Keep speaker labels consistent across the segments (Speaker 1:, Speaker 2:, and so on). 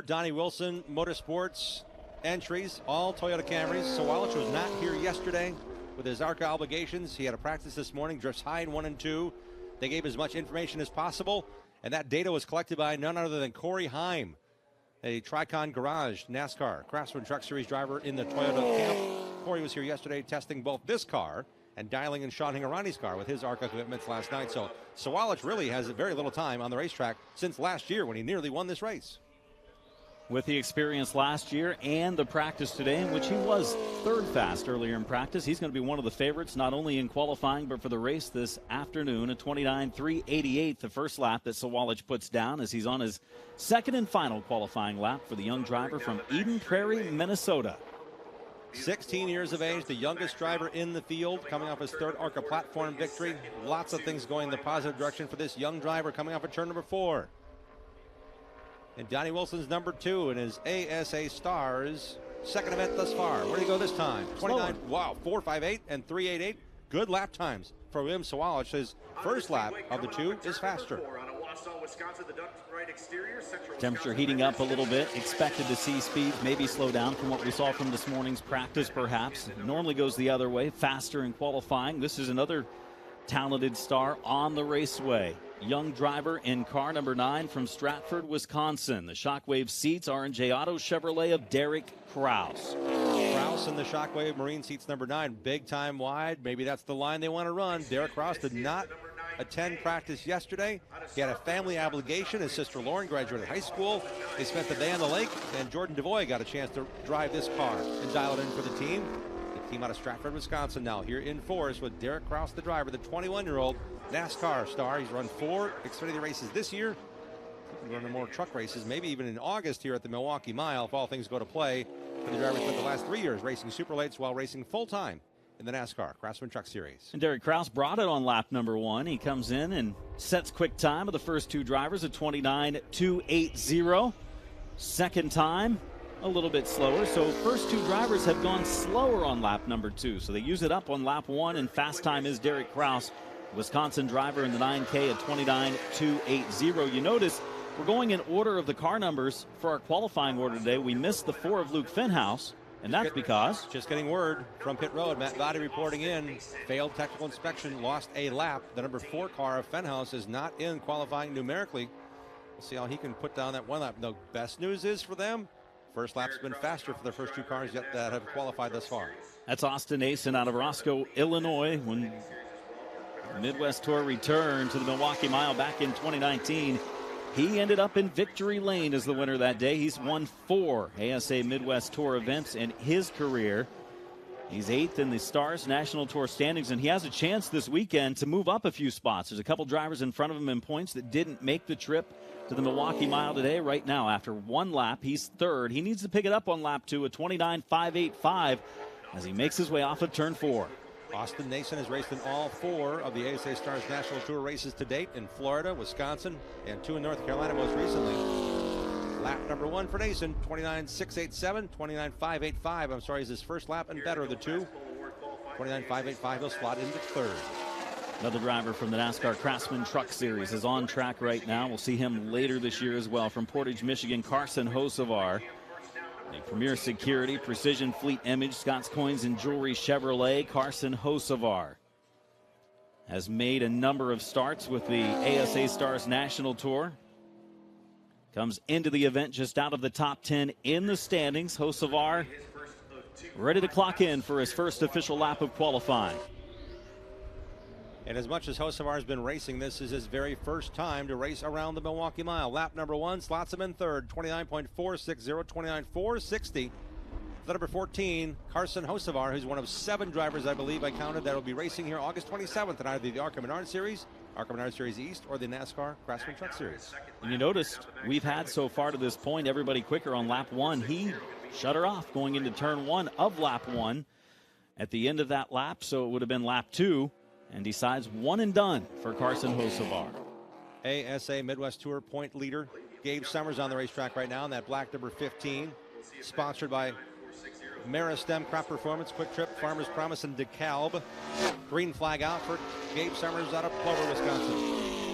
Speaker 1: Donnie Wilson Motorsports entries, all Toyota Camrys. Sawalich was not here yesterday with his ARCA obligations. He had a practice this morning, drifts high in 1 and 2. They gave as much information as possible, and that data was collected by none other than Corey Heim, a Tricon Garage NASCAR Craftsman Truck Series driver in the Toyota camp. Corey was here yesterday testing both this car and dialing in Sean Hingarani's car with his ARCA commitments last night. So Sawalich really has very little time on the racetrack since last year when he nearly won this race.
Speaker 2: With the experience last year and the practice today, in which he was third fast earlier in practice, he's going to be one of the favorites, not only in qualifying, but for the race this afternoon. A 29.388, the first lap that Sawalich puts down as he's on his second and final qualifying lap for the young driver from Eden Prairie, Minnesota.
Speaker 1: 16 years of age, the youngest driver in the field, coming off his third ARCA platform victory. Lots of things going in the positive direction for this young driver coming off of turn number 4. And Donnie Wilson's number 2 in his ASA Stars second event thus far. Where do you go this time? 29, wow, 4.58 and 3.88. Good lap times for William Sawalich. His first lap of the 2 is faster.
Speaker 2: Temperature heating up a little bit. Expected to see speeds maybe slow down from what we saw from this morning's practice, perhaps. It normally goes the other way, faster in qualifying. This is another talented star on the raceway. Young driver in car number 9 from Stratford, Wisconsin. The Shockwave seats R&J Auto Chevrolet of Derek Kraus.
Speaker 1: Kraus in the Shockwave Marine seats number 9. Big time wide. Maybe that's the line they want to run. Derek Kraus did not attend practice yesterday. He had a family obligation. His sister Lauren graduated high school. They spent the day on the lake, and Jordan DeVoy got a chance to drive this car and dial it in for the team. The team out of Stratford, Wisconsin now here in force with Derek Kraus, the driver, the 21-year-old NASCAR star. He's run 4 Xfinity races this year. He's running more truck races, maybe even in August here at the Milwaukee Mile, if all things go to play. For the driver spent the last 3 years racing super lates while racing full-time in the NASCAR Craftsman Truck Series.
Speaker 2: And Derek Kraus brought it on lap number 1. He comes in and sets quick time of the first 2 drivers at 29.280. Second time, a little bit slower. So first 2 drivers have gone slower on lap number 2. So they use it up on lap 1, and fast time is Derek Kraus, Wisconsin driver in the 9K at 29.280. You notice we're going in order of the car numbers for our qualifying order today. We missed the 4 of Luke Finhouse, and that's because...
Speaker 1: Just getting word from pit road. Matt Gotti reporting in. Failed technical inspection, lost a lap. The number 4 car of Finhouse is not in qualifying numerically. We'll see how he can put down that 1 lap. The best news is for them, first lap's been faster for the first 2 cars yet that have qualified thus far.
Speaker 2: That's Austin Nason out of Roscoe, Illinois. When the Midwest Tour returned to the Milwaukee Mile back in 2019, he ended up in victory lane as the winner that day. He's won 4 ASA Midwest Tour events in his career. He's 8th in the Stars National Tour standings, and he has a chance this weekend to move up a few spots. There's a couple drivers in front of him in points that didn't make the trip to the Milwaukee Mile today. Right now, after 1 lap, he's 3rd. He needs to pick it up on lap 2 at 29.585 as he makes his way off of turn 4.
Speaker 1: Austin Nason has raced in all 4 of the ASA Stars National Tour races to date in Florida, Wisconsin, and 2 in North Carolina most recently. Lap number 1 for Nason, 29.687, 29.585. I'm sorry, is his first lap and better of the 2. 29.585, he'll slot into 3rd.
Speaker 2: Another driver from the NASCAR Craftsman Truck Series is on track right now. We'll see him later this year as well. From Portage, Michigan, Carson Hocevar. The Premier Security, Precision Fleet Image, Scott's Coins and Jewelry Chevrolet, Carson Hocevar has made a number of starts with the ASA Stars National Tour. Comes into the event just out of the top 10 in the standings. Hocevar ready to clock in for his first official lap of qualifying.
Speaker 1: And as much as Hocevar has been racing, this is his very first time to race around the Milwaukee Mile. Lap number 1 slots him in 3rd, 29.460, 29.460. The number 14, Carson Hocevar, who's one of 7 drivers, I believe I counted, that will be racing here August 27th in either the ARCA Menard Series, ARCA Menard Series East, or the NASCAR Craftsman Truck Series.
Speaker 2: And you noticed we've had so far to this point everybody quicker on lap 1. He shut her off going into turn 1 of lap 1 at the end of that lap, so it would have been lap 2. And decides 1 and done for Carson Hocevar.
Speaker 1: ASA Midwest Tour point leader Gabe Summers on the racetrack right now in that black number 15. Sponsored by Meristem Crop Performance, Quick Trip, Farmers Promise, and DeKalb. Green flag out for Gabe Summers out of Plover, Wisconsin.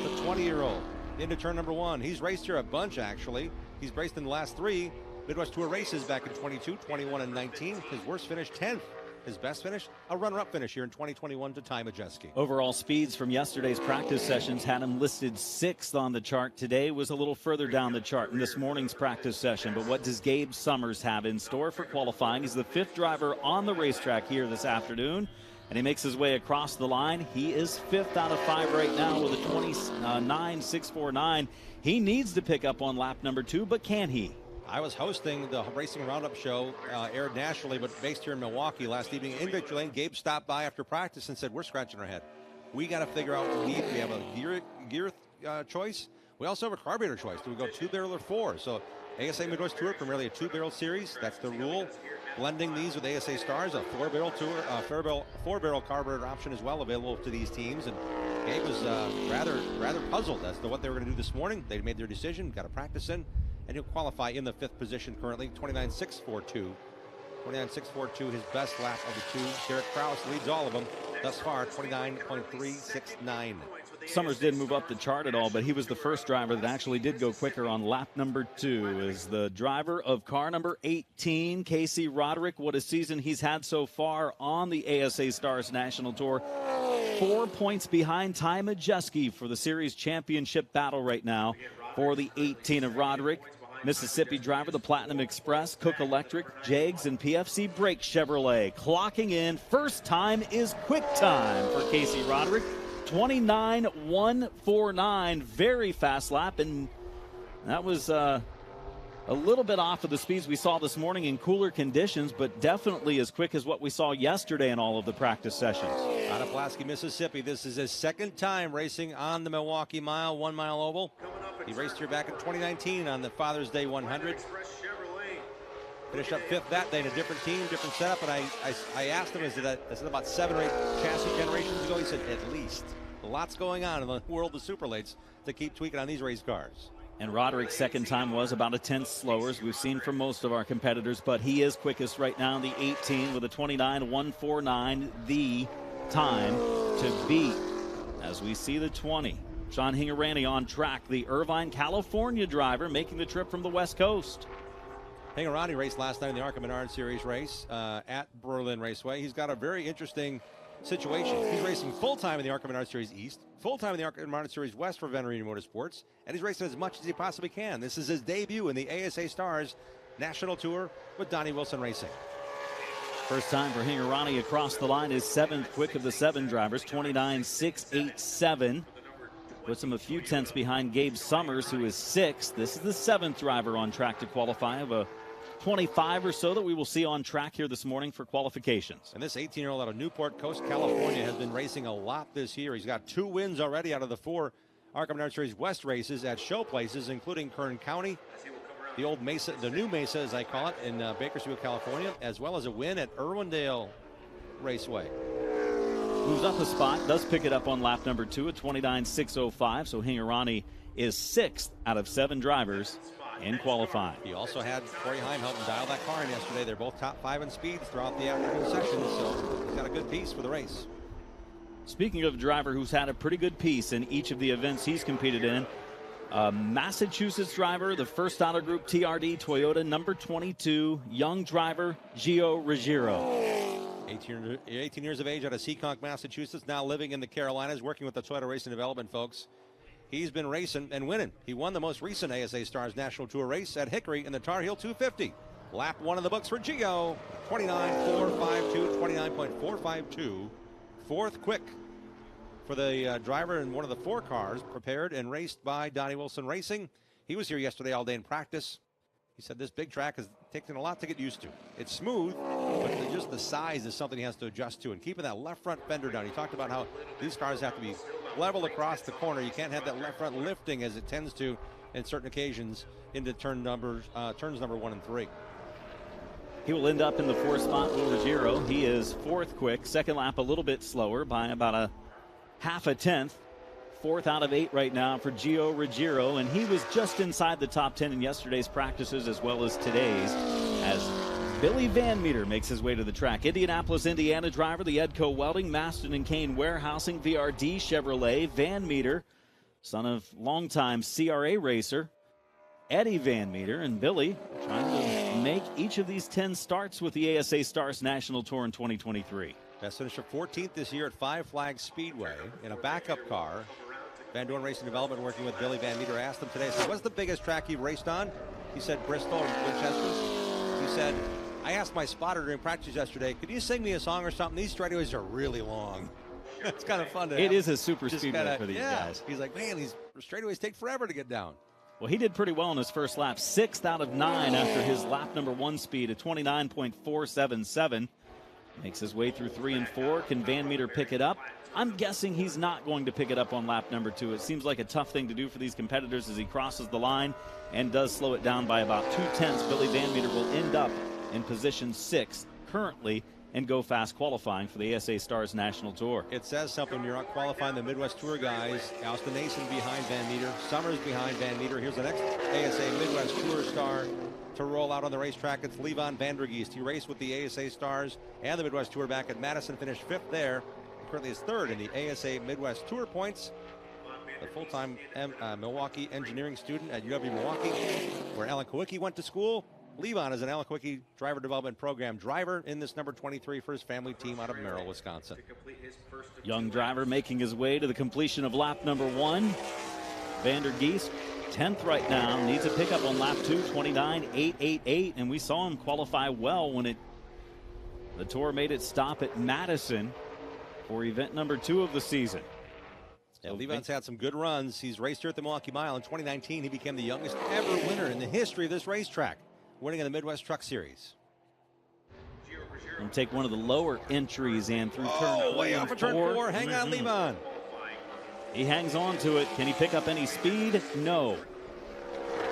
Speaker 1: The 20-year-old into turn number 1. He's raced here a bunch, actually. He's raced in the last 3 Midwest Tour races back in 22, 21, and 19. His worst finish, 10th. His best finish, a runner-up finish here in 2021 to Ty Majeski.
Speaker 2: Overall speeds from yesterday's practice sessions had him listed 6th on the chart. Today was a little further down the chart in this morning's practice session. But what does Gabe Summers have in store for qualifying? He's the 5th driver on the racetrack here this afternoon, and he makes his way across the line. He is 5th out of 5 right now with a 29.649. He needs to pick up on lap number 2, but can he?
Speaker 1: I was hosting the Racing Roundup show, aired nationally, but based here in Milwaukee last evening in Victory Lane. Gabe stopped by after practice and said, we're scratching our head. We got to figure out what we need. We have a gear choice. We also have a carburetor choice. Do we go 2-barrel or 4? So ASA Midwest Tour, primarily a 2-barrel series. That's the rule. Blending these with ASA Stars, a 4-barrel tour, 4-barrel carburetor option as well available to these teams. And Gabe was rather puzzled as to what they were going to do this morning. They made their decision, got a practice in, and he'll qualify in the 5th position currently, 29.642. 29.642, his best lap of the 2. Derek Kraus leads all of them thus far, 29.369.
Speaker 2: Summers didn't move up the chart at all, but he was the first driver that actually did go quicker on lap number 2. Is the driver of car number 18, Casey Roderick. What a season he's had so far on the ASA Stars National Tour. 4 points behind Ty Majeski for the series championship battle right now for the 18 of Roderick. Mississippi driver, the Platinum Express, Cook Electric, Jags, and PFC Brake Chevrolet. Clocking in, first time is quick time for Casey Roderick. 29.149, very fast lap, and that was a little bit off of the speeds we saw this morning in cooler conditions, but definitely as quick as what we saw yesterday in all of the practice sessions.
Speaker 1: Out of Pulaski, Mississippi, this is his 2nd time racing on the Milwaukee Mile, 1 mile oval. He raced here back in 2019 on the Father's Day 100. Finished up 5th that day in a different team, different setup, and I asked him, is it about 7 or 8 chassis generations ago? He said, at least. Lots going on in the world of superlates to keep tweaking on these race cars.
Speaker 2: And Roderick's 2nd time was about a 10th slower, as we've seen from most of our competitors, but he is quickest right now in the 18 with a 29.149, the time to beat. As we see the 20. Sean Hingarani on track, the Irvine, California driver making the trip from the West Coast.
Speaker 1: Hingarani raced last night in the ARCA Menard Series race at Berlin Raceway. He's got a very interesting situation. He's racing full-time in the ARCA Menard Series East, full-time in the ARCA Menard Series West for Venturini Motorsports, and he's racing as much as he possibly can. This is his debut in the ASA Stars National Tour with Donnie Wilson Racing.
Speaker 2: First time for Hingarani across the line is 7th quick of the 7 drivers, 29.687. Puts him a few tenths behind Gabe Summers, who is 6th. This is the 7th driver on track to qualify of a 25 or so that we will see on track here this morning for qualifications.
Speaker 1: And this 18-year-old out of Newport Coast, California, has been racing a lot this year. He's got 2 wins already out of the 4 ARCA Menard Series West races at show places, including Kern County, the old Mesa, the new Mesa as I call it, in Bakersfield, California, as well as a win at Irwindale Raceway.
Speaker 2: Moves up a spot, does pick it up on lap number 2 at 29.605, so Hingarani is 6th out of 7 drivers in qualifying.
Speaker 1: He also had Corey Heim help him dial that car in yesterday. They're both top 5 in speeds throughout the afternoon session, so he's got a good piece for the race.
Speaker 2: Speaking of a driver who's had a pretty good piece in each of the events he's competed in, Massachusetts driver, the first out of group TRD Toyota number 22, young driver Gio Ruggiero.
Speaker 1: 18 years of age out of Seekonk, Massachusetts, now living in the Carolinas, working with the Toyota Racing Development folks. He's been racing and winning. He won the most recent ASA Stars National Tour race at Hickory in the Tar Heel 250. Lap 1 in the books for Gio, 29.452, 29.452. 4th quick for the driver in one of the 4 cars, prepared and raced by Donnie Wilson Racing. He was here yesterday all day in practice. He said this big track has taken a lot to get used to. It's smooth, but just the size is something he has to adjust to. And keeping that left front fender down. He talked about how these cars have to be level across the corner. You can't have that left front lifting as it tends to in certain occasions into turns number 1 and 3.
Speaker 2: He will end up in the 4th spot with Ruggiero. He is 4th quick. 2nd lap a little bit slower by about a half a tenth. 4th out of 8 right now for Gio Ruggiero, and he was just inside the top 10 in yesterday's practices as well as today's, as Billy Van Meter makes his way to the track. Indianapolis, Indiana driver, the Edco Welding, Maston and Kane Warehousing, VRD Chevrolet. Van Meter, son of longtime CRA racer Eddie Van Meter, and Billy trying to make each of these 10 starts with the ASA Stars National Tour in 2023.
Speaker 1: Best finisher 14th this year at Five Flags Speedway in a backup car. Van Dorn Racing Development working with Billy Van Meter asked him today, so what's the biggest track you've raced on? He said Bristol or Winchester. He said, I asked my spotter during practice yesterday, could you sing me a song or something? These straightaways are really long. It's kind of fun to
Speaker 2: It is a super speedway for these guys.
Speaker 1: He's like, man, these straightaways take forever to get down.
Speaker 2: Well, he did pretty well in his first lap, 6th out of 9 after his lap number 1 speed at 29.477. Makes his way through 3 and 4. Can Van Meter pick it up? I'm guessing he's not going to pick it up on lap number 2. It seems like a tough thing to do for these competitors as he crosses the line and does slow it down by about 2/10. Billy Van Meter will end up in position 6 currently and go fast qualifying for the ASA Stars National Tour.
Speaker 1: It says something when you're out qualifying the Midwest Tour guys. Austin Nason behind Van Meter. Summers behind Van Meter. Here's the next ASA Midwest Tour star to roll out on the racetrack. It's Levon Vandergeest. He raced with the ASA Stars and the Midwest Tour back at Madison, finished 5th there. Currently is 3rd in the ASA Midwest Tour points. The full-time Milwaukee engineering student at UW Milwaukee, where Alan Kowicki went to school. Levon is an Alan Kowicki driver development program driver in this number 23 for his family team out of Merrill, Wisconsin.
Speaker 2: Young driver making his way to the completion of lap number 1. Vandergeest, 10th right now, needs a pickup on lap 2, 29.888, and we saw him qualify well when the tour made its stop at Madison for event number 2 of the season.
Speaker 1: Yeah, Levon's had some good runs. He's raced here at the Milwaukee Mile. In 2019, he became the youngest ever winner in the history of this racetrack, winning in the Midwest Truck Series.
Speaker 2: And take one of the lower entries and through turn
Speaker 1: way off of turn 4. Hang on, Levon.
Speaker 2: He hangs on to it. Can he pick up any speed? No.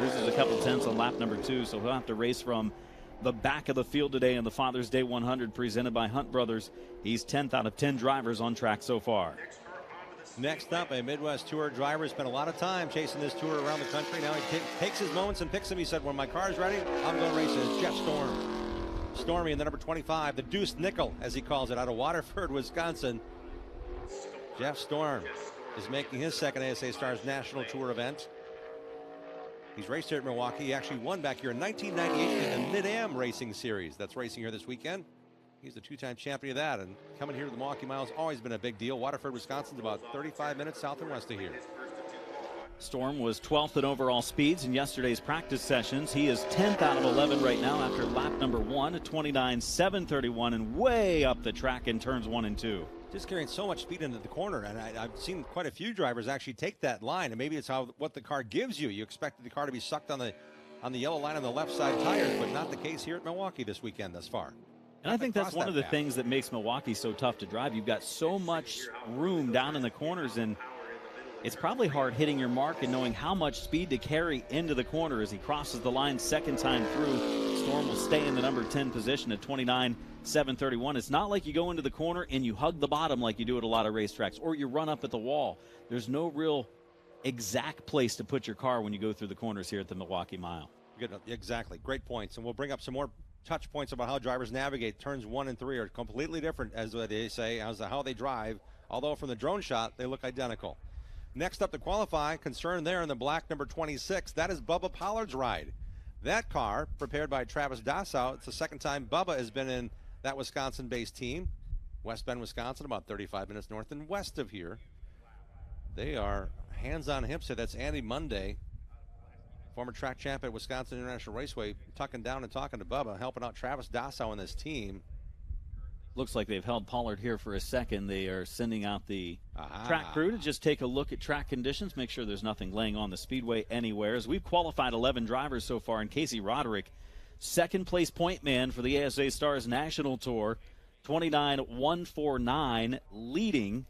Speaker 2: Loses a couple tenths on lap number 2, so he'll have to race from the back of the field today in the Father's Day 100 presented by Hunt Brothers. He's 10th out of 10 drivers on track so far.
Speaker 1: Next up, a Midwest Tour driver spent a lot of time chasing this tour around the country. Now he takes his moments and picks them. He said, when my car's ready, I'm going to race it. It's Jeff Storm. Stormy in the number 25, the Deuce Nickel, as he calls it, out of Waterford, Wisconsin. Jeff Storm is making his second ASA Stars National Tour event. He's raced here at Milwaukee. He actually won back here in 1998 in the Mid-Am Racing Series. That's racing here this weekend. He's the 2-time champion of that, and coming here to the Milwaukee Mile has always been a big deal. Waterford, Wisconsin's about 35 minutes south and west of here.
Speaker 2: Storm was 12th in overall speeds in yesterday's practice sessions. He is 10th out of 11 right now after lap number 1 at 29.731 and way up the track in turns 1 and 2.
Speaker 1: Just carrying so much speed into the corner, and I've seen quite a few drivers actually take that line, and maybe it's what the car gives you. You expected the car to be sucked on the yellow line on the left side tires, but not the case here at Milwaukee this weekend thus far.
Speaker 2: And I think that's one of the things that makes Milwaukee so tough to drive. You've got so much room down in the corners, and it's probably hard hitting your mark and knowing how much speed to carry into the corner as he crosses the line second time through. Storm will stay in the number 10 position at 29.731. It's not like you go into the corner and you hug the bottom like you do at a lot of racetracks, or you run up at the wall. There's no real exact place to put your car when you go through the corners here at the Milwaukee Mile.
Speaker 1: Good, exactly. Great points. And we'll bring up some more touch points about how drivers navigate. Turns 1 and 3 are completely different, as they say, as to how they drive, although from the drone shot they look identical. Next up to qualify, concern there in the black number 26, that is Bubba Pollard's ride. That car, prepared by Travis Dassow, it's the second time Bubba has been in that Wisconsin-based team. West Bend, Wisconsin, about 35 minutes north and west of here. They are hands on hips here. That's Andy Monday, former track champ at Wisconsin International Raceway, tucking down and talking to Bubba, helping out Travis Dassow and this team.
Speaker 2: Looks like they've held Pollard here for a second. They are sending out the track crew to just take a look at track conditions, make sure there's nothing laying on the speedway anywhere. As we've qualified 11 drivers so far, and Casey Roderick, second place point man for the ASA Stars National Tour, 29.149, leading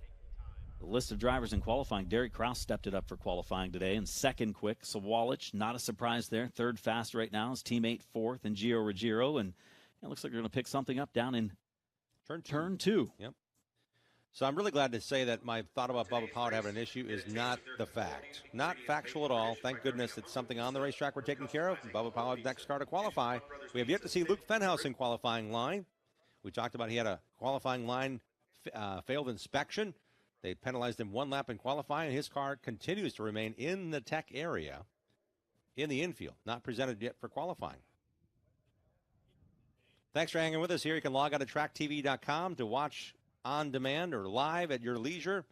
Speaker 2: the list of drivers in qualifying. Derek Kraus stepped it up for qualifying today, and second quick. Sawalich, not a surprise there. Third fast right now is teammate fourth, and Gio Ruggiero, and it looks like they're going to pick something up down in Turn two.
Speaker 1: Yep. So I'm really glad to say that my thought about Bubba Pollard having an issue is not the fact. Not factual at all. Thank goodness it's something on the racetrack we're taking care of. Bubba Pollard's next car to qualify. We have yet to see Luke Fenhouse in qualifying line. We talked about he had a qualifying line failed inspection. They penalized him 1 lap in qualifying, and his car continues to remain in the tech area. in the infield. Not presented yet for qualifying. Thanks for hanging with us here. You can log on to tracktv.com to watch on demand or live at your leisure.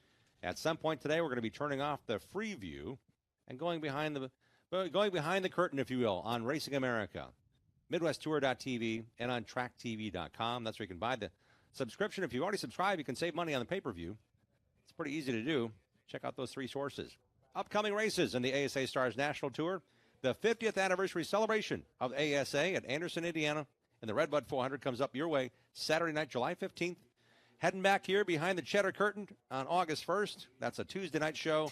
Speaker 1: At some point today, we're going to be turning off the free view and going behind the curtain, if you will, on Racing America, MidwestTour.tv, and on tracktv.com. That's where you can buy the subscription. If you already subscribe, you can save money on the pay-per-view. It's pretty easy to do. Check out those three sources. Upcoming races in the ASA Stars National Tour. The 50th anniversary celebration of ASA at Anderson, Indiana, and the Redbud 400 comes up your way Saturday night, July 15th. Heading back here behind the Cheddar Curtain on August 1st. That's a Tuesday night show,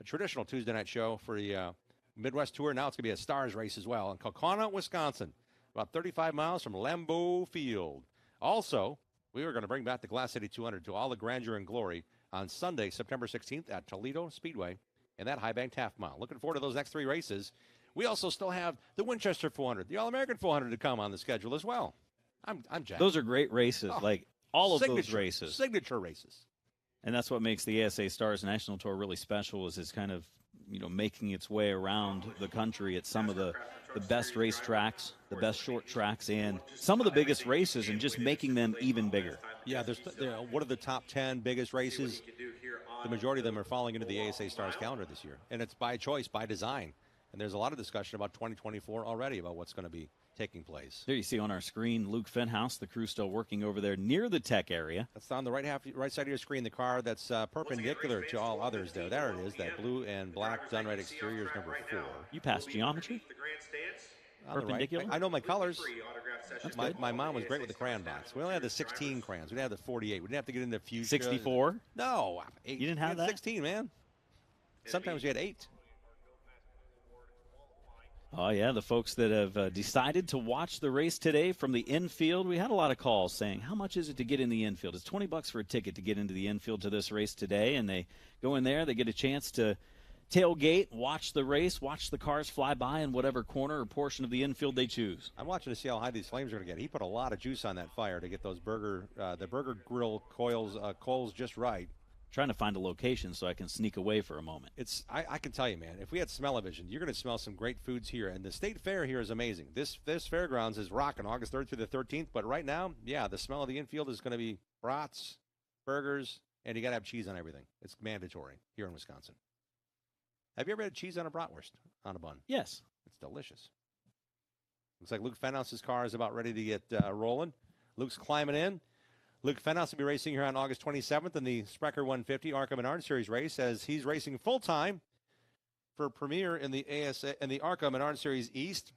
Speaker 1: a traditional Tuesday night show for the Midwest Tour. Now it's going to be a Stars race as well in Kaukauna, Wisconsin, about 35 miles from Lambeau Field. Also, we are going to bring back the Glass City 200 to all the grandeur and glory on Sunday, September 16th at Toledo Speedway and that high banked half mile. Looking forward to those next three races. We also still have the Winchester 400, the All-American 400 to come on the schedule as well. I'm jacked.
Speaker 2: Those are great races, like all of those races.
Speaker 1: Signature races.
Speaker 2: And that's what makes the ASA Stars National Tour really special is it's kind of, making its way around the country at some of the best race tracks, the best short tracks, and some of the biggest races and just making them even bigger.
Speaker 1: Yeah, what are the top 10 biggest races? The majority of them are falling into the ASA Stars calendar this year. And it's by choice, by design. And there's a lot of discussion about 2024 already about what's going to be taking place.
Speaker 2: There you see on our screen Luke Fenhouse, the crew still working over there near the tech area.
Speaker 1: That's on the right side of your screen, the car that's perpendicular to all others there. There it is, that blue and black done right exterior is number 4.
Speaker 2: You passed geometry? Perpendicular?
Speaker 1: Right. I know my colors. My mom was great with the crayon box. We only had the 16 crayons. We didn't have the 48. We didn't have to get into fuchsia.
Speaker 2: 64?
Speaker 1: No.
Speaker 2: 8. You didn't have that?
Speaker 1: 16, man. Sometimes we had 8.
Speaker 2: Oh, yeah, the folks that have decided to watch the race today from the infield. We had a lot of calls saying, how much is it to get in the infield? It's $20 for a ticket to get into the infield to this race today. And they go in there, they get a chance to tailgate, watch the race, watch the cars fly by in whatever corner or portion of the infield they choose.
Speaker 1: I'm watching to see how high these flames are going to get. He put a lot of juice on that fire to get those the burger grill coals just right.
Speaker 2: Trying to find a location so I can sneak away for a moment.
Speaker 1: I can tell you, man, if we had smell-o-vision, you're going to smell some great foods here. And the state fair here is amazing. This fairgrounds is rocking August 3rd through the 13th. But right now, yeah, the smell of the infield is going to be brats, burgers, and you got to have cheese on everything. It's mandatory here in Wisconsin. Have you ever had cheese on a bratwurst on a bun?
Speaker 2: Yes.
Speaker 1: It's delicious. Looks like Luke Fenhouse's car is about ready to get rolling. Luke's climbing in. Luke Fenhouse will be racing here on August 27th in the Sprecher 150 ARCA Menard Series race as he's racing full-time for Premier in the ASA and the ARCA Menard Series East.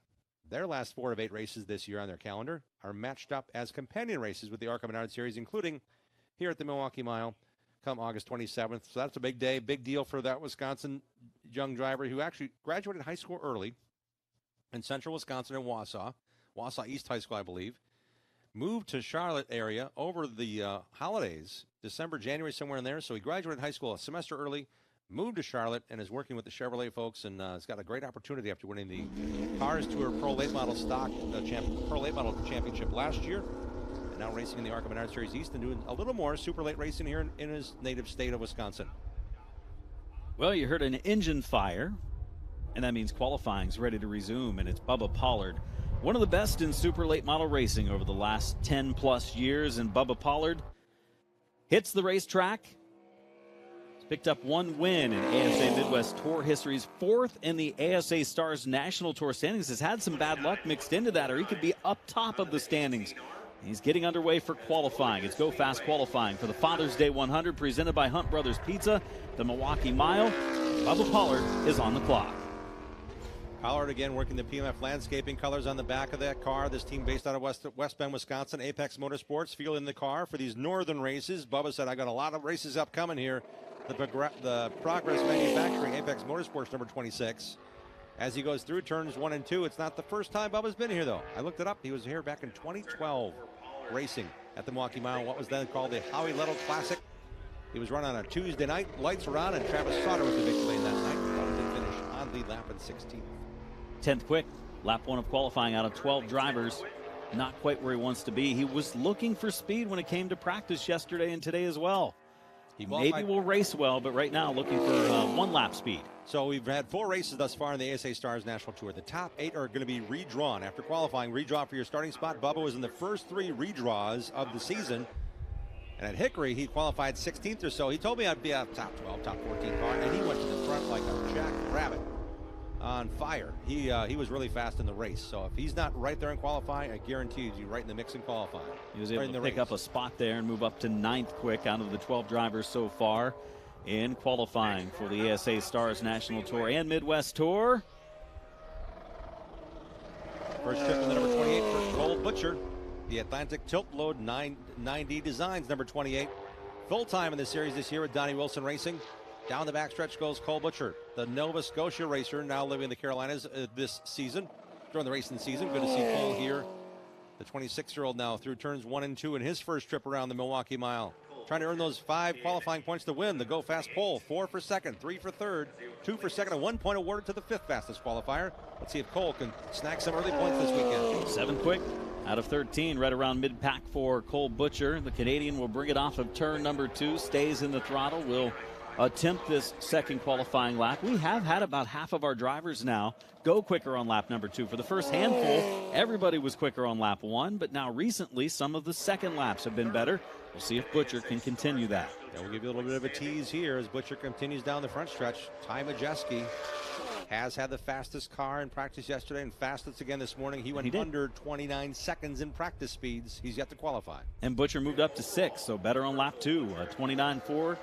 Speaker 1: Their last 4 of 8 races this year on their calendar are matched up as companion races with the ARCA Menard Series, including here at the Milwaukee Mile come August 27th. So that's a big day, big deal for that Wisconsin young driver who actually graduated high school early in central Wisconsin in Wausau East High School, I believe. Moved to Charlotte area over the holidays, December, January, somewhere in there. So he graduated high school a semester early, moved to Charlotte, and is working with the Chevrolet folks, and has got a great opportunity after winning the Cars Tour Pro Late Model Pro Late Model Championship last year, and now racing in the ARCA Menard Series East and doing a little more super late racing here in his native state of Wisconsin.
Speaker 2: Well, you heard an engine fire, and that means qualifying's ready to resume, and it's Bubba Pollard. One of the best in super late model racing over the last 10-plus years, and Bubba Pollard hits the racetrack. He's picked up 1 win in ASA Midwest Tour history's 4th in the ASA Stars National Tour standings. Has had some bad luck mixed into that, or he could be up top of the standings. He's getting underway for qualifying. It's Go Fast qualifying for the Father's Day 100 presented by Hunt Brothers Pizza, the Milwaukee Mile. Bubba Pollard is on the clock.
Speaker 1: Pollard again working the PMF landscaping colors on the back of that car. This team based out of West Bend, Wisconsin, Apex Motorsports, fielding the car for these northern races. Bubba said, I got a lot of races upcoming here. The Progress Manufacturing, Apex Motorsports, number 26. As he goes through turns 1 and 2, it's not the first time Bubba's been here, though. I looked it up. He was here back in 2012 racing at the Milwaukee Mile, what was then called the Howie Little Classic. He was run on a Tuesday night. Lights were on, and Travis Sauter was the victory lane that night. Bubba did finish on the lap in 16th.
Speaker 2: 10th quick, lap 1 of qualifying out of 12 drivers. Not quite where he wants to be. He was looking for speed when it came to practice yesterday and today as well. Maybe will race well, but right now looking for 1 lap speed.
Speaker 1: So we've had 4 races thus far in the ASA Stars National Tour. The top 8 are going to be redrawn. After qualifying, redraw for your starting spot. Bubba was in the first 3 redraws of the season. And at Hickory, he qualified 16th or so. He told me I'd be a top 12, top 14 car, and he went to the front like a jackrabbit on fire. He was really fast in the race. So if he's not right there in qualifying, I guarantee you right in the mix in qualifying.
Speaker 2: He was able to pick up a spot there and move up to 9th quick out of the 12 drivers so far in qualifying for the ASA Stars National Tour and Midwest Tour.
Speaker 1: First trip in the number 28 for Cole Butcher. The Atlantic Tilt Load 9D Designs, number 28. Full time in the series this year with Donnie Wilson Racing. Down the backstretch goes Cole Butcher, the Nova Scotia racer, now living in the Carolinas this season, during the racing season. Good to see Cole here. The 26-year-old now through turns 1 and 2 in his first trip around the Milwaukee Mile. Trying to earn those 5 qualifying points to win the Go Fast pole. 4 for second, 3 for third, 2 for second, and 1 point awarded to the 5th fastest qualifier. Let's see if Cole can snag some early points this weekend.
Speaker 2: 7 quick out of 13, right around mid-pack for Cole Butcher. The Canadian will bring it off of turn number 2, stays in the throttle, will attempt this second qualifying lap. We have had about half of our drivers now go quicker on lap number 2. For the first handful, everybody was quicker on lap 1, but now recently some of the second laps have been better. We'll see if Butcher can continue that.
Speaker 1: We'll give you a little bit of a tease here as Butcher continues down the front stretch. Ty Majeski has had the fastest car in practice yesterday and fastest again this morning. He went under 29 seconds in practice speeds. He's yet to qualify.
Speaker 2: And Butcher moved up to 6, so better on lap 2. 29.4.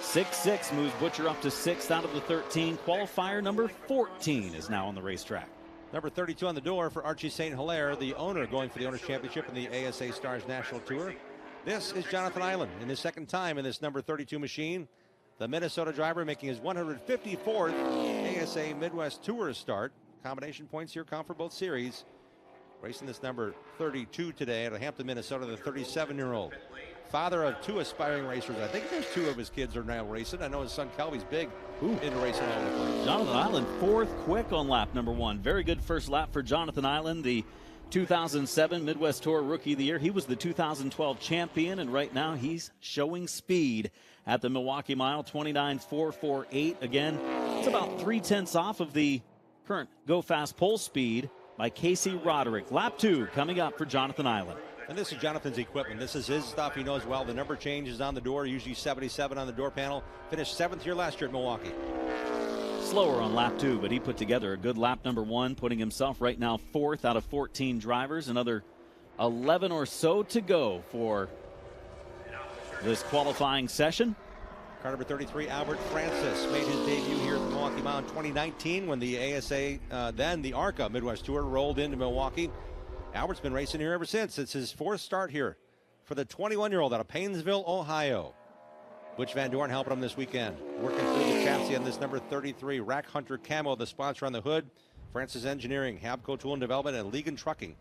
Speaker 2: 6.6 moves Butcher up to 6th out of the 13. Qualifier number 14 is now on the racetrack.
Speaker 1: Number 32 on the door for Archie St. Hilaire, the owner, going for the Owners' Championship in the ASA Stars National Tour. This is Jonathan Island in his second time in this number 32 machine. The Minnesota driver making his 154th ASA Midwest Tour start. Combination points here count for both series. Racing this number 32 today out of Hampton, Minnesota, the 37-year-old. Father of 2 aspiring racers. I think there's 2 of his kids are now racing. I know his son Kelby's big into racing all over the place.
Speaker 2: Jonathan Island 4th quick on lap number 1. Very good first lap for Jonathan Island, the 2007 Midwest Tour Rookie of the Year. He was the 2012 champion, and right now he's showing speed at the Milwaukee Mile. 29.448. Again, it's about 0.3 off of the current Go Fast pole speed by Casey Roderick. Lap 2 coming up for Jonathan Island.
Speaker 1: And this is Jonathan's equipment. This is his stuff he knows well. The number change is on the door, usually 77 on the door panel. Finished 7th here last year at Milwaukee.
Speaker 2: Slower on lap 2, but he put together a good lap number 1, putting himself right now 4th out of 14 drivers. Another 11 or so to go for this qualifying session.
Speaker 1: Car number 33, Albert Francis, made his debut here at the Milwaukee Mile in 2019 when the ASA, then the ARCA Midwest Tour, rolled into Milwaukee. Albert's been racing here ever since. It's his 4th start here for the 21-year-old out of Paynesville, Ohio. Butch Van Dorn helping him this weekend. Working through the chassis on this number 33. Rack Hunter Camo, the sponsor on the hood. Francis Engineering, Habco Tool and Development, and Legan Trucking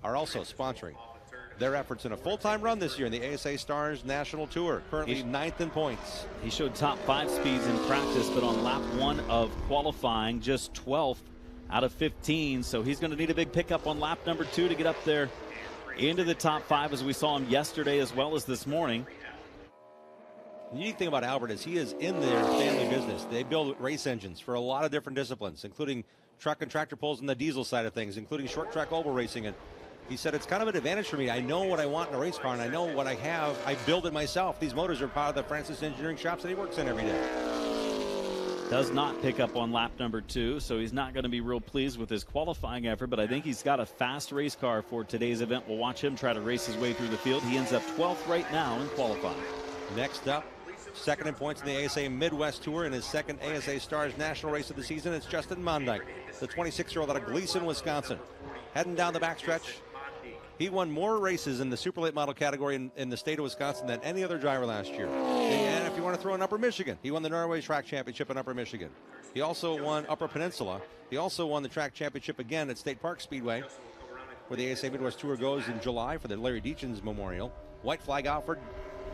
Speaker 1: are also sponsoring their efforts in a full-time run this year in the ASA Stars National Tour. Currently 9th in points.
Speaker 2: He showed top 5 speeds in practice, but on lap 1 of qualifying, just 12th out of 15. So he's going to need a big pickup on lap number 2 to get up there into the top 5, as we saw him yesterday as well as this morning.
Speaker 1: The unique thing about Albert is he is in their family business. They build race engines for a lot of different disciplines, including truck and tractor pulls and the diesel side of things, including short track oval racing. And he said, it's kind of an advantage for me. I know what I want in a race car, and I know what I have. I build it myself. These motors are part of the Francis Engineering shops that he works in every day.
Speaker 2: Does not pick up on lap number 2, so he's not going to be real pleased with his qualifying effort, but I think he's got a fast race car for today's event. We'll watch him try to race his way through the field. He ends up 12th right now in qualifying.
Speaker 1: Next up, second in points in the ASA Midwest Tour in his second ASA Stars National race of the season. It's Justin Mondyke, the 26-year-old out of Gleason, Wisconsin. Heading down the backstretch. He won more races in the super late model category in the state of Wisconsin than any other driver last year. And if you want to throw in Upper Michigan, he won the Norway Track Championship in Upper Michigan. He also won Upper Peninsula. He also won the track championship again at State Park Speedway, where the ASA Midwest Tour goes in July for the Larry Deachens Memorial. White flag Alfred,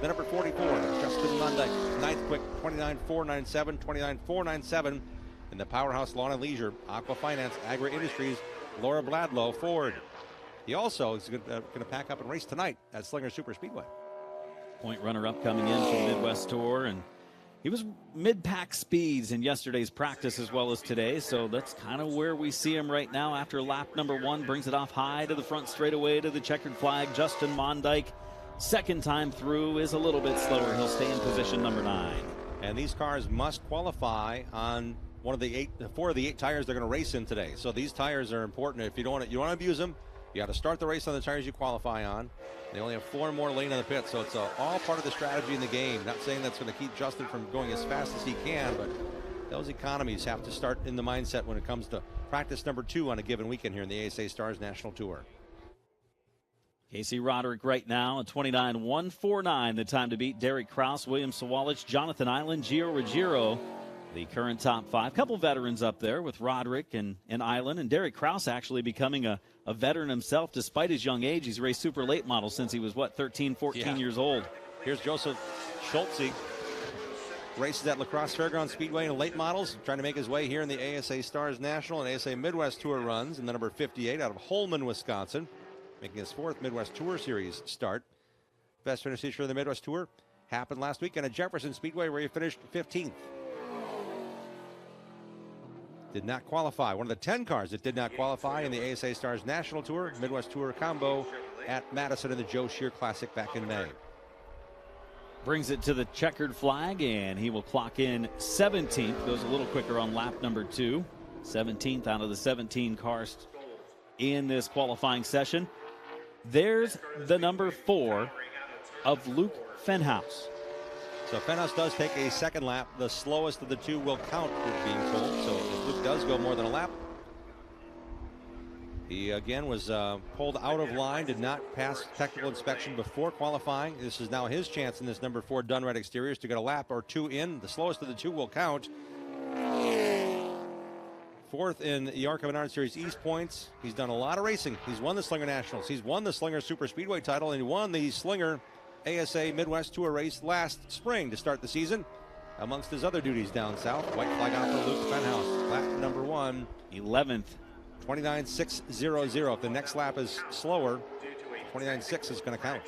Speaker 1: the number 44, Justin Mondyke, 9th quick, 29.497, 29.497 in the Powerhouse Lawn and Leisure, Aqua Finance, Agri Industries, Laura Bladlow, Ford. He also is going to pack up and race tonight at Slinger Super Speedway.
Speaker 2: Point runner-up coming in for the Midwest Tour, and He was mid-pack speeds in yesterday's practice as well as today, so that's kind of where we see him right now after lap number 1. Brings it off high to the front straightaway to the checkered flag. Justin Mondyke, second time through, is a little bit slower. He'll stay in position number 9.
Speaker 1: And these cars must qualify on one of the 4 of the 8 tires they're going to race in today. So these tires are important. If you don't want to abuse them, you got to start the race on the tires you qualify on. They only have 4 more lane on the pit, so it's all part of the strategy in the game. Not saying that's going to keep Justin from going as fast as he can, but those economies have to start in the mindset when it comes to practice number 2 on a given weekend here in the ASA Stars National Tour.
Speaker 2: Casey Roderick right now at 29.149, the time to beat Derek Kraus, William Sawalich, Jonathan Island, Gio Ruggiero, the current top 5. Couple veterans up there with Roderick and Island, and Derek Kraus actually becoming a veteran himself despite his young age. He's raced super late models since he was, 13, 14 years old.
Speaker 1: Here's Joseph Schultze. Races at La Crosse Fairgrounds Speedway in late models, trying to make his way here in the ASA Stars National and ASA Midwest Tour runs in the number 58 out of Holman, Wisconsin, making his 4th Midwest Tour Series start. Best finish this year in the Midwest Tour happened last weekend at Jefferson Speedway, where he finished 15th. Did not qualify. One of the 10 cars that did not qualify in the ASA Stars National Tour, Midwest Tour combo at Madison in the Joe Shear Classic back in May.
Speaker 2: Brings it to the checkered flag, and he will clock in 17th. Goes a little quicker on lap number 2. 17th out of the 17 cars in this qualifying session. There's the number 4 of Luke Fenhaus.
Speaker 1: So Fenhaus does take a second lap. The slowest of the 2 will count, we're being told. So if Luke does go more than a lap, he again was pulled out of line, did not pass technical inspection before qualifying. This is now his chance in this number 4 Dunred Exteriors to get a lap or 2 in. The slowest of the 2 will count. 4th in the Arca Menard Series East points. He's done a lot of racing. He's won the Slinger Nationals. He's won the Slinger Super Speedway title, and he won the Slinger ASA Midwest Tour race last spring to start the season. Amongst his other duties down south, white flag out for Luke Fenhaus. Lap number 1.
Speaker 2: 11th.
Speaker 1: 29.600. If the next lap is slower, 29.6 is going to count.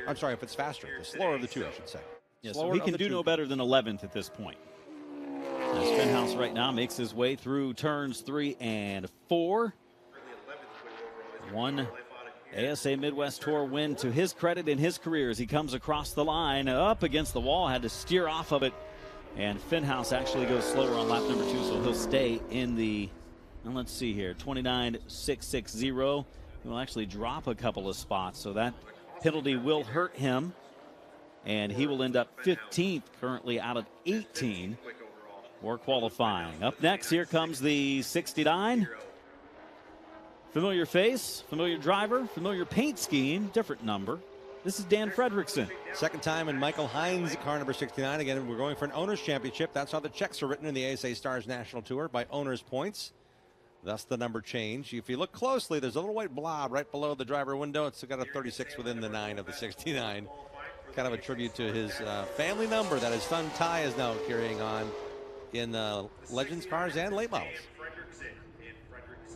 Speaker 1: I'm sorry, if it's faster. The slower of the 2, I should say.
Speaker 2: Yeah, so he can do no better than 11th at this point. As Fenhaus right now makes his way through turns 3 and 4. 1 ASA Midwest Tour win to his credit in his career as he comes across the line, up against the wall, had to steer off of it. And Fenhaus actually goes slower on lap number 2, so he'll stay in the, and let's see here, 29.660. He will actually drop a couple of spots, so that penalty will hurt him. And he will end up 15th currently out of 18 for qualifying. Up next, here comes the 69. Familiar face, familiar driver, familiar paint scheme, different number. This is Dan Fredrickson.
Speaker 1: Second time in Michael Hines' car number 69. Again, we're going for an owner's championship. That's how the checks are written in the ASA Stars National Tour, by owner's points. Thus the number change. If you look closely, there's a little white blob right below the driver window. It's got a 36 within the 9 of the 69. Kind of a tribute to his family number that his son Ty is now carrying on in Legends cars and late models.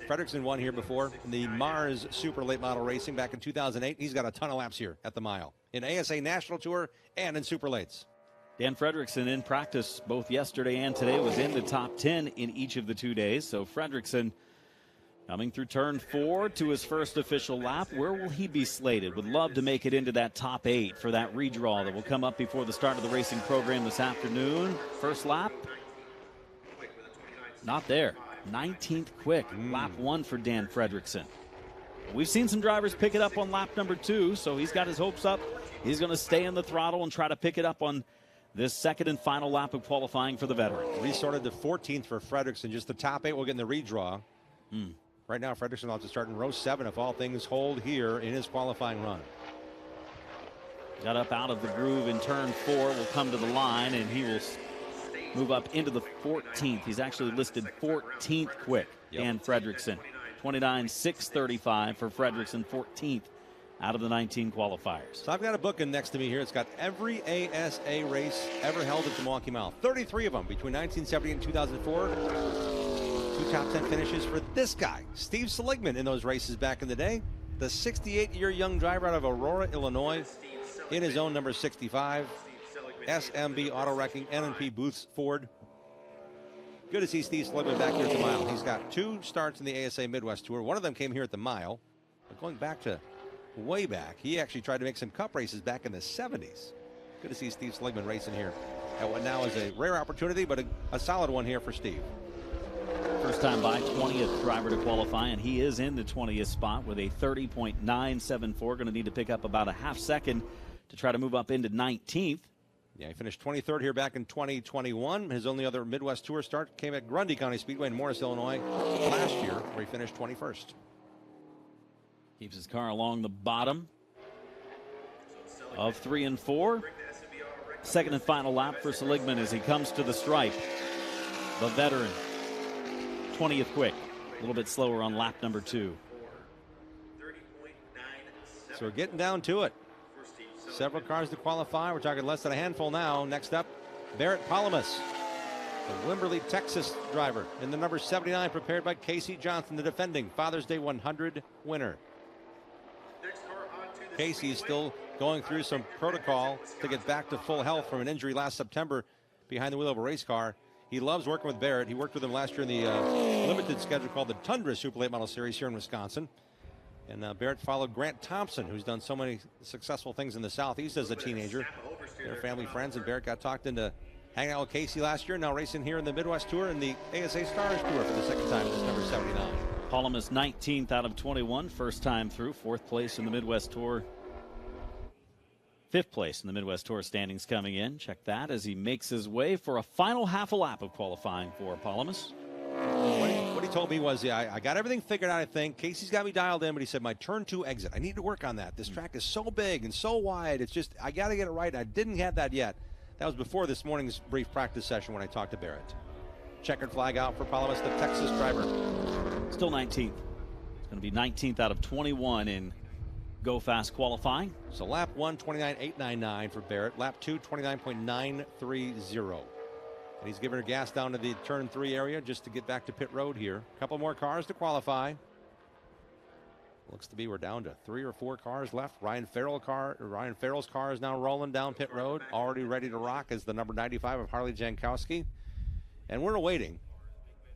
Speaker 1: Fredrickson won here before in the Mars Super Late Model Racing back in 2008. He's got a ton of laps here at the mile in ASA National Tour and in Super Lates.
Speaker 2: Dan Fredrickson in practice both yesterday and today was in the top 10 in each of the 2 days. So Fredrickson coming through turn 4 to his first official lap. Where will he be slated? Would love to make it into that top 8 for that redraw that will come up before the start of the racing program this afternoon. First lap, not there. 19th quick, lap 1 for Dan Fredrickson. We've seen some drivers pick it up on lap number 2, so he's got his hopes up. He's going to stay in the throttle and try to pick it up on this second and final lap of qualifying for the veteran.
Speaker 1: Resorted to 14th for Fredrickson. Just the top 8 will get in the redraw. Right now, Fredrickson will have to start in row 7 if all things hold here in his qualifying run.
Speaker 2: Got up out of the groove in turn 4, will come to the line, and he will move up into the 14th. He's actually listed 14th quick, Dan Fredrickson. 29.635 for Fredrickson, 14th out of the 19 qualifiers.
Speaker 1: So I've got a book in next to me here. It's got every ASA race ever held at the Milwaukee Mile. 33 of them between 1970 and 2004. 2 top 10 finishes for this guy, Steve Seligman, in those races back in the day. The 68-year young driver out of Aurora, Illinois, in his own number 65. SMB Auto Wrecking, N&P Booths Ford. Good to see Steve Seligman back here at the Mile. He's got 2 starts in the ASA Midwest Tour. One of them came here at the Mile. But going back to way back, he actually tried to make some cup races back in the 70s. Good to see Steve Seligman racing here at what now is a rare opportunity, but a solid one here for Steve.
Speaker 2: First time by, 20th driver to qualify, and he is in the 20th spot with a 30.974. Going to need to pick up about a half second to try to move up into 19th.
Speaker 1: Yeah, he finished 23rd here back in 2021. His only other Midwest Tour start came at Grundy County Speedway in Morris, Illinois last year, where he finished 21st.
Speaker 2: Keeps his car along the bottom of 3 and 4. Second and final lap for Seligman as he comes to the stripe. The veteran, 20th quick, a little bit slower on lap number 2.
Speaker 1: So we're getting down to it. Several cars to qualify. We're talking less than a handful now. Next up, Barrett Palamas, the Wimberley, Texas driver in the number 79, prepared by Casey Johnson, the defending Father's Day 100 winner. Casey is still going through some protocol to get back to full health from an injury last September behind the wheel of a race car. He loves working with Barrett. He worked with him last year in the limited schedule called the Tundra Super Late Model Series here in Wisconsin. And Barrett followed Grant Thompson, who's done so many successful things in the Southeast as a teenager. They're family friends, and Barrett got talked into hanging out with Casey last year, now racing here in the Midwest Tour and the ASA Stars Tour for the second time in this number 79.
Speaker 2: Palamas 19th out of 21, first time through, 4th place in the Midwest Tour. 5th place in the Midwest Tour standings coming in. Check that as he makes his way for a final half a lap of qualifying for Palamas.
Speaker 1: What he told me was, yeah, I got everything figured out, I think. Casey's got me dialed in, but he said, my turn 2 exit, I need to work on that. This track is so big and so wide. It's just, I got to get it right. I didn't have that yet. That was before this morning's brief practice session when I talked to Barrett. Checkered flag out for Palamas, the Texas driver.
Speaker 2: Still 19th. It's going to be 19th out of 21 in Go Fast qualifying.
Speaker 1: So lap 1, 29.899 for Barrett. Lap 2, 29.930. And he's giving her gas down to the turn 3 area just to get back to pit road here. A couple more cars to qualify. Looks to be we're down to 3 or 4 cars left. Ryan Farrell's car is now rolling down pit road, already ready to rock as the number 95 of Harley Jankowski. And we're awaiting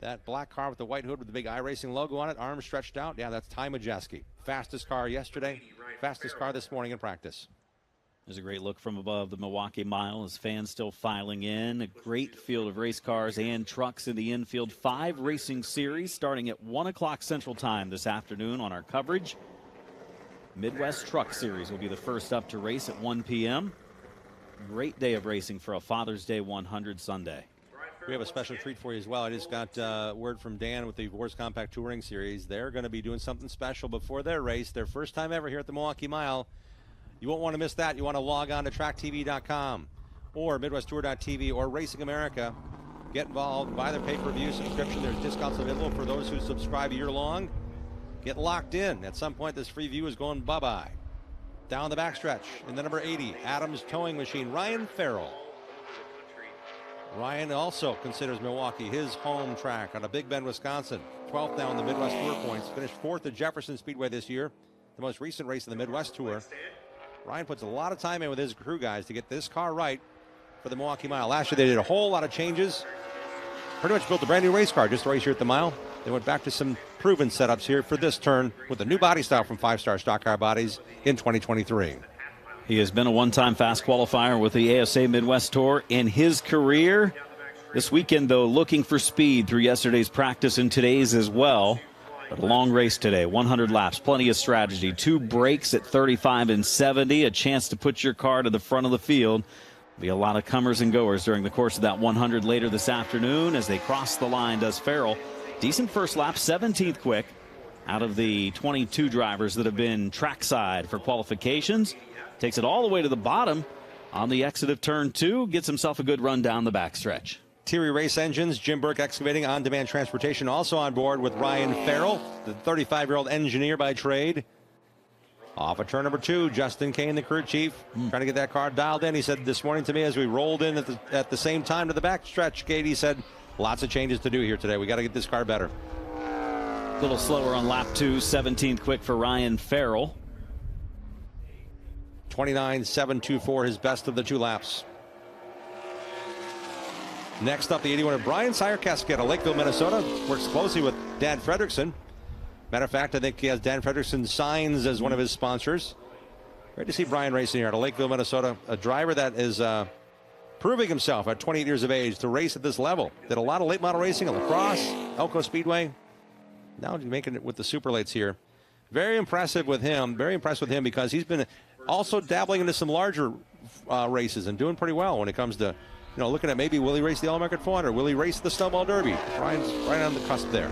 Speaker 1: that black car with the white hood with the big iRacing logo on it, arms stretched out. Yeah, that's Ty Majeski. Fastest car yesterday, fastest car this morning in practice.
Speaker 2: There's a great look from above the Milwaukee Mile as fans still filing in. A great field of race cars and trucks in the infield. 5 racing series starting at 1 o'clock Central Time this afternoon on our coverage. Midwest Truck Series will be the first up to race at 1 p.m. Great day of racing for a Father's Day 100 Sunday.
Speaker 1: We have a special treat for you as well. I just got word from Dan with the Wars Compact Touring Series. They're going to be doing something special before their race. Their first time ever here at the Milwaukee Mile. You won't want to miss that. You want to log on to tracktv.com or midwesttour.tv or Racing America. Get involved, buy their pay-per-view subscription. There's discounts available for those who subscribe year-long. Get locked in. At some point, this free view is going bye-bye. Down the backstretch in the number 80, Adams Towing Machine, Ryan Farrell. Ryan also considers Milwaukee his home track out of Big Bend, Wisconsin. 12th now in the Midwest Tour points. Finished 4th at Jefferson Speedway this year, the most recent race in the Midwest Tour. Ryan puts a lot of time in with his crew guys to get this car right for the Milwaukee Mile. Last year they did a whole lot of changes. Pretty much built a brand new race car just to race here at the Mile. They went back to some proven setups here for this turn with a new body style from 5-Star Stock Car Bodies in 2023.
Speaker 2: He has been a one-time fast qualifier with the ASA Midwest Tour in his career. This weekend, though, looking for speed through yesterday's practice and today's as well. But a long race today, 100 laps, plenty of strategy. 2 breaks at 35 and 70, a chance to put your car to the front of the field. Be a lot of comers and goers during the course of that 100 later this afternoon as they cross the line, does Farrell. Decent first lap, 17th quick out of the 22 drivers that have been trackside for qualifications. Takes it all the way to the bottom on the exit of turn 2, gets himself a good run down the backstretch.
Speaker 1: Thierry Race Engines, Jim Burke Excavating, on-demand transportation, also on board with Ryan Farrell, the 35-year-old engineer by trade. Off of turn number 2, Justin Kane, the crew chief, trying to get that car dialed in. He said this morning to me as we rolled in at the same time to the backstretch gate, he said, lots of changes to do here today. We got to get this car better.
Speaker 2: A little slower on lap 2, 17th quick for Ryan Farrell.
Speaker 1: 29.724, his best of the 2 laps. Next up, the 81 Brian Sierkeski out of Lakeville, Minnesota. Works closely with Dan Fredrickson. Matter of fact, I think he has Dan Fredrickson Signs as one of his sponsors. Great to see Brian racing here out of Lakeville, Minnesota. A driver that is proving himself at 28 years of age to race at this level. Did a lot of late model racing at La Crosse, Elko Speedway. Now he's making it with the super lates here. Very impressive with him. Very impressed with him because he's been also dabbling into some larger races and doing pretty well when it comes to, looking at maybe will he race the All-American 400? Will he race the Snowball Derby? Brian's right on the cusp there.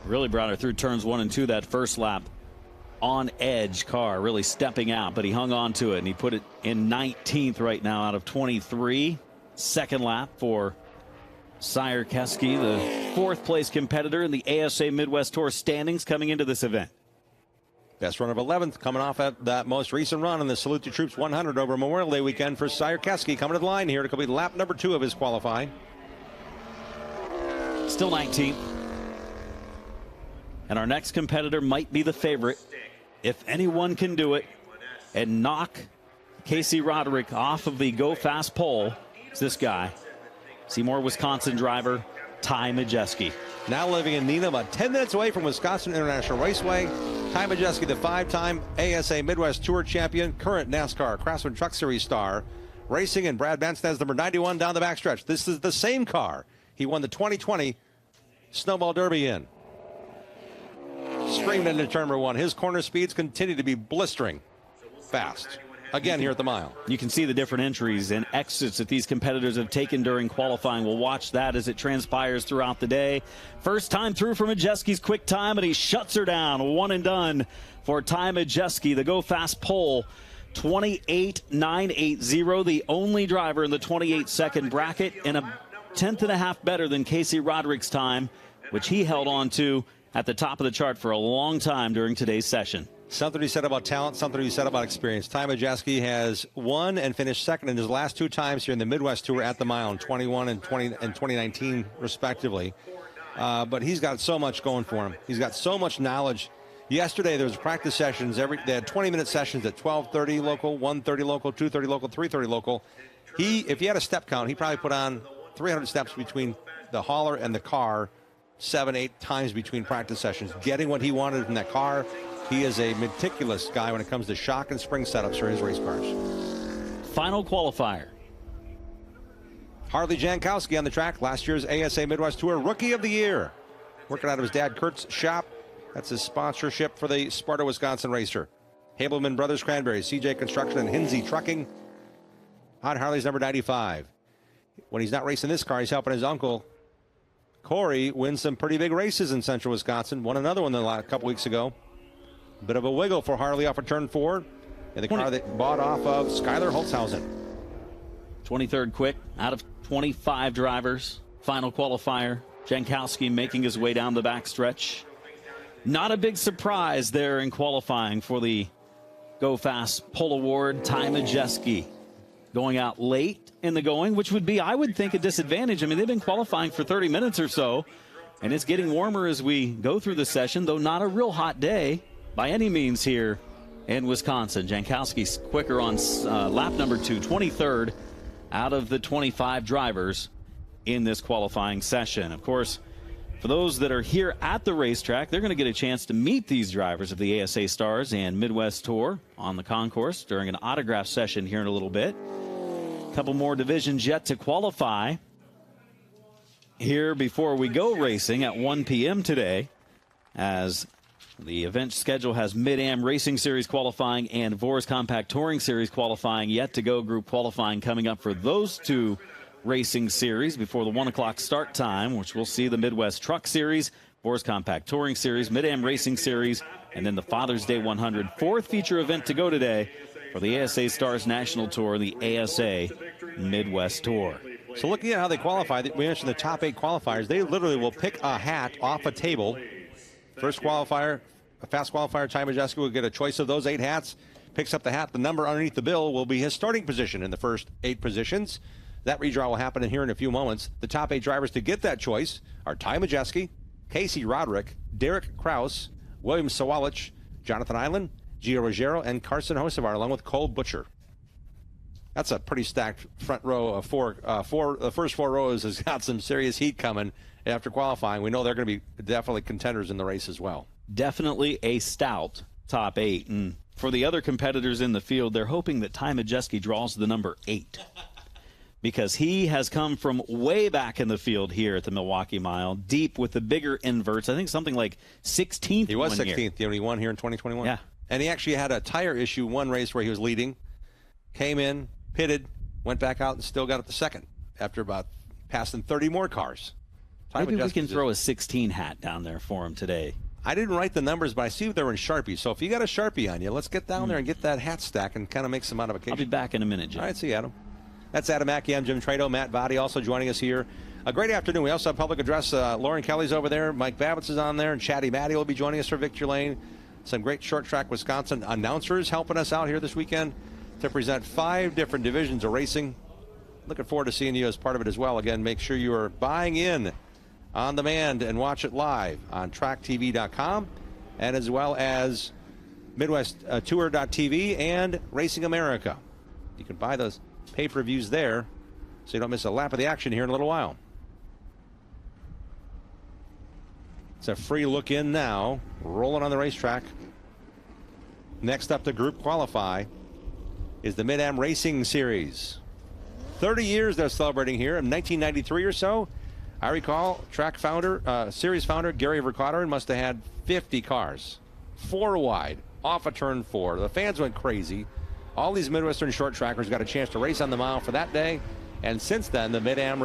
Speaker 2: Really brought her through turns 1 and 2 that first lap. On edge car, really stepping out, but he hung on to it and he put it in 19th right now out of 23. Second lap for Sierkeski, the 4th place competitor in the ASA Midwest Tour standings coming into this event.
Speaker 1: Best run of 11th coming off at that most recent run in the Salute to Troops 100 over Memorial Day weekend for Sierkeski, coming to the line here to complete lap number 2 of his qualifying.
Speaker 2: Still 19th. And our next competitor might be the favorite. If anyone can do it and knock Casey Roderick off of the Go Fast pole, it's this guy. Seymour, Wisconsin driver, Ty Majeski.
Speaker 1: Now living in Neenah, about 10 minutes away from Wisconsin International Raceway. Ty Majeski, the 5-time ASA Midwest Tour champion, current NASCAR Craftsman Truck Series star, racing in Brad Bensted's number 91 down the backstretch. This is the same car he won the 2020 Snowball Derby in. Screamed into turn number 1. His corner speeds continue to be blistering fast. Again here at the mile.
Speaker 2: You can see the different entries and exits that these competitors have taken during qualifying. We'll watch that as it transpires throughout the day. First time through for Majeski's quick time, and he shuts her down. 1 and done for Ty Majeski. The Go Fast pole, 28.980. The only driver in the 28-second bracket, and a 10.5 better than Casey Roderick's time, which he held on to at the top of the chart for a long time during today's session.
Speaker 1: Something to be said about talent, something to be said about experience. Ty Majeski has won and finished second in his last 2 times here in the Midwest Tour at the mile in 21 and 2019 respectively. But he's got so much going for him. He's got so much knowledge. Yesterday there was practice sessions. They had 20-minute sessions at 12:30 local, 1:30 local, 2:30 local, 3:30 local. If he had a step count, he probably put on 300 steps between the hauler and the car, 7-8 times between practice sessions, getting what he wanted from that car. He is a meticulous guy when it comes to shock and spring setups for his race cars.
Speaker 2: Final qualifier.
Speaker 1: Harley Jankowski on the track, last year's ASA Midwest Tour Rookie of the Year. Working out of his dad Kurt's shop. That's his sponsorship for the Sparta, Wisconsin racer. Hableman Brothers Cranberry, CJ Construction, and Hinsey Trucking. On Harley's number 95. When he's not racing this car, he's helping his uncle Corey wins some pretty big races in central Wisconsin. Won another one a couple weeks ago. Bit of a wiggle for Harley off of turn 4 in the car that bought off of Skylar Holtzhausen.
Speaker 2: 23rd quick out of 25 drivers. Final qualifier. Jankowski making his way down the backstretch. Not a big surprise there in qualifying for the Go Fast Pole Award. Ty Majeski going out late in the going, which would be, I would think, a disadvantage. I mean, they've been qualifying for 30 minutes or so, and it's getting warmer as we go through the session, though not a real hot day by any means here in Wisconsin. Jankowski's quicker on lap number 2, 23rd out of the 25 drivers in this qualifying session. Of course, for those that are here at the racetrack, they're going to get a chance to meet these drivers of the ASA Stars and Midwest Tour on the concourse during an autograph session here in a little bit. A couple more divisions yet to qualify here before we go racing at 1 p.m. today, as the event schedule has Mid-Am Racing Series qualifying and Vors Compact Touring Series qualifying yet to go. Group qualifying coming up for those 2 racing series before the 1 o'clock start time, which will see the Midwest Truck Series, Vors Compact Touring Series, Mid-Am Racing Series, and then the Father's Day 100. 4th feature event to go today for the ASA Stars National Tour, the ASA Midwest Tour.
Speaker 1: So looking at how they qualify, we mentioned the top 8 qualifiers. They literally will pick a hat off a table. First qualifier, a fast qualifier, Ty Majeski will get a choice of those 8 hats. Picks up the hat. The number underneath the bill will be his starting position in the first 8 positions. That redraw will happen in here in a few moments. The top 8 drivers to get that choice are Ty Majeski, Casey Roderick, Derek Kraus, William Sawalich, Jonathan Island, Gio Ruggiero, and Carson Hocevar, along with Cole Butcher. That's a pretty stacked front row of four. The first 4 rows has got some serious heat coming after qualifying. We know they're going to be definitely contenders in the race as well.
Speaker 2: Definitely a stout top 8. And for the other competitors in the field, they're hoping that Ty Majeski draws the number 8. Because he has come from way back in the field here at the Milwaukee Mile, deep with the bigger inverts. I think something like 16th.
Speaker 1: He was 16th when he won here in 2021.
Speaker 2: Yeah.
Speaker 1: And he actually had a tire issue one race where he was leading, came in, pitted, went back out, and still got up to second after about passing 30 more cars.
Speaker 2: Maybe we can throw a 16 hat down there for him today.
Speaker 1: I didn't write the numbers, but I see they're in Sharpie. So if you got a Sharpie on you, let's get down there and get that hat stack and kind of make some modifications.
Speaker 2: I'll be back in a minute, Jim.
Speaker 1: All right, see you, Adam. That's Adam Mackey. I'm Jim Trado. Matt Votty also joining us here. A great afternoon. We also have public address. Lauren Kelly's over there. Mike Babbitts is on there. And Chatty Matty will be joining us for Victory Lane. Some great short track Wisconsin announcers helping us out here this weekend to present 5 different divisions of racing. Looking forward to seeing you as part of it as well. Again, make sure you are buying in on demand and watch it live on tracktv.com and as well as MidwestTour.tv and Racing America. You can buy those pay-per-views there so you don't miss a lap of the action here in a little while. It's a free look in now, rolling on the racetrack. Next up to group qualify is the Mid-Am Racing Series. 30 years they're celebrating here in 1993 or so. I recall track founder, series founder Gary Vercauteren must have had 50 cars, 4 wide, off a turn 4. The fans went crazy. All these Midwestern short trackers got a chance to race on the mile for that day. And since then, the Mid-Am